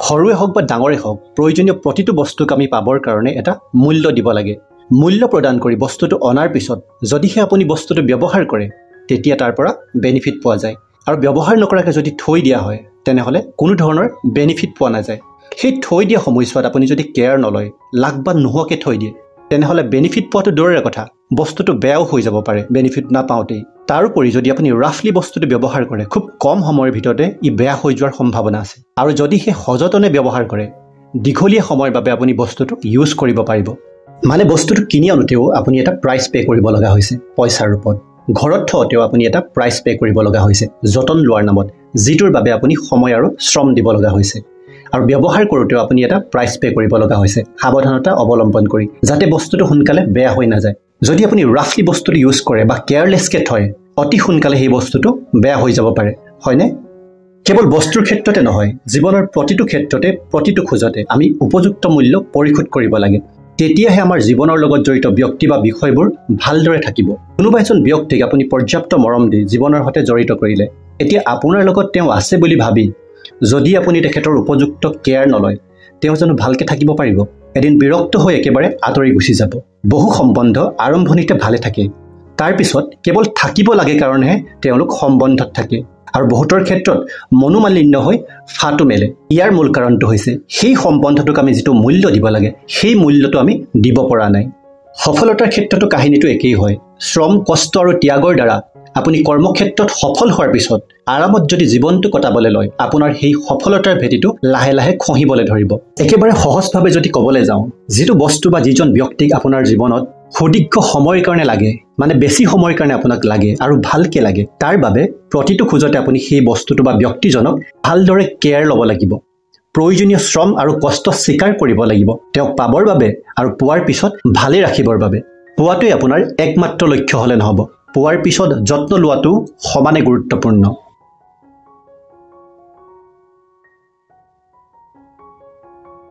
সৰুৱে হওক বা ডাঙৰে হওক প্ৰয়োজনীয় প্ৰতিটো বস্তুক আমি পাবৰ কাৰণে এটা মূল্য দিব লাগে। মূল্য প্ৰদান কৰি বস্তুটো অনাৰ পিছত যদিহে আপুনি বস্তুটো ব্যৱহাৰ কৰে তেতিয়া তাৰ পৰা বেনিফিট পোৱা যায়। আৰু ব্যৱহাৰ নকৰাকৈ যদি থৈ দিয়া হয় তেনেহ'লে কোনো ধৰণৰ বেনিফিট পোৱা নাযায়। সেই থৈ দিয়া সময়ছোৱাত আপুনি যদি কেয়াৰ নলয়, লাগ বা নোহোৱাকৈ থৈ দিয়ে তেনেহ'লে বেনিফিট পোৱাটো দূৰৰে কথা, বস্তুটো বেয়াও হৈ যাব পাৰে বেনিফিট নাপাওঁতেই। তাৰোপৰি যদি আপুনি ৰাফলি বস্তুটো ব্যৱহাৰ কৰে খুব কম সময়ৰ ভিতৰতে ই বেয়া হৈ যোৱাৰ সম্ভাৱনা আছে। আৰু যদি সেই সযতনে ব্যৱহাৰ কৰে দীঘলীয়া সময়ৰ বাবে আপুনি বস্তুটো ইউজ কৰিব পাৰিব। মানে বস্তুটো কিনি আনোতেও আপুনি এটা প্ৰাইচ পে' কৰিব লগা হৈছে পইচাৰ ৰূপত, ঘৰত থওঁতেও আপুনি এটা প্ৰাইচ পে' কৰিব লগা হৈছে যতন লোৱাৰ নামত, যিটোৰ বাবে আপুনি সময় আৰু শ্ৰম দিব লগা হৈছে। আৰু ব্যৱহাৰ কৰোঁতেও আপুনি এটা প্ৰাইচ পে' কৰিব লগা হৈছে সাৱধানতা অৱলম্বন কৰি, যাতে বস্তুটো সোনকালে বেয়া হৈ নাযায়। যদি আপুনি ৰাফলি বস্তুটো ইউজ কৰে বা কেয়াৰলেছকৈ থয় অতি সোনকালে সেই বস্তুটো বেয়া হৈ যাব পাৰে, হয়নে? কেৱল বস্তুৰ ক্ষেত্ৰতে নহয়, জীৱনৰ প্ৰতিটো ক্ষেত্ৰতে প্ৰতিটো খোজতে আমি উপযুক্ত মূল্য পৰিশোধ কৰিব লাগে। তেতিয়াহে আমাৰ জীৱনৰ লগত জড়িত ব্যক্তি বা বিষয়বোৰ ভালদৰে থাকিব। কোনোবা এজন ব্যক্তিক আপুনি পৰ্যাপ্ত মৰম দি জীৱনৰ সৈতে জড়িত কৰিলে, এতিয়া আপোনাৰ লগত তেওঁ আছে বুলি ভাবি যদি আপুনি তেখেতৰ উপযুক্ত কেয়াৰ নলয় তেওঁ জানো ভালকৈ থাকিব পাৰিব? এদিন বিৰক্ত হৈ একেবাৰে আঁতৰি গুচি যাব। বহু সম্বন্ধ আৰম্ভণিতে ভালে থাকে, তাৰপিছত কেৱল থাকিব লাগে কাৰণেহে তেওঁলোক সম্বন্ধত থাকে আৰু বহুতৰ ক্ষেত্ৰত মনোমালিন্য হৈ ফাটো মেলে। ইয়াৰ মূল কাৰণটো হৈছে সেই সম্বন্ধটোক আমি যিটো মূল্য দিব লাগে সেই মূল্যটো আমি দিব পৰা নাই। সফলতাৰ ক্ষেত্ৰতো কাহিনীটো একেই হয়। শ্ৰম, কষ্ট আৰু ত্যাগৰ দ্বাৰা আপুনি কৰ্মক্ষেত্ৰত সফল হোৱাৰ পিছত আৰামত যদি জীৱনটো কটাবলৈ লয় আপোনাৰ সেই সফলতাৰ ভেটিটো লাহে লাহে খহিবলৈ ধৰিব। একেবাৰে সহজভাৱে যদি ক'বলৈ যাওঁ, যিটো বস্তু বা যিজন ব্যক্তিক আপোনাৰ জীৱনত সুদীৰ্ঘ সময়ৰ কাৰণে লাগে, মানে বেছি সময়ৰ কাৰণে আপোনাক লাগে আৰু ভালকৈ লাগে, তাৰ বাবে প্ৰতিটো খোজতে আপুনি সেই বস্তুটো বা ব্যক্তিজনক ভালদৰে কেয়াৰ ল'ব লাগিব। প্ৰয়োজনীয় শ্ৰম আৰু কষ্ট স্বীকাৰ কৰিব লাগিব তেওঁক পাবৰ বাবে আৰু পোৱাৰ পিছত ভালে ৰাখিবৰ বাবে। পোৱাটোৱে আপোনাৰ একমাত্ৰ লক্ষ্য হ'লে নহ'ব, পোৱাৰ পিছত যত্ন লোৱাটো সমানে গুৰুত্বপূৰ্ণ।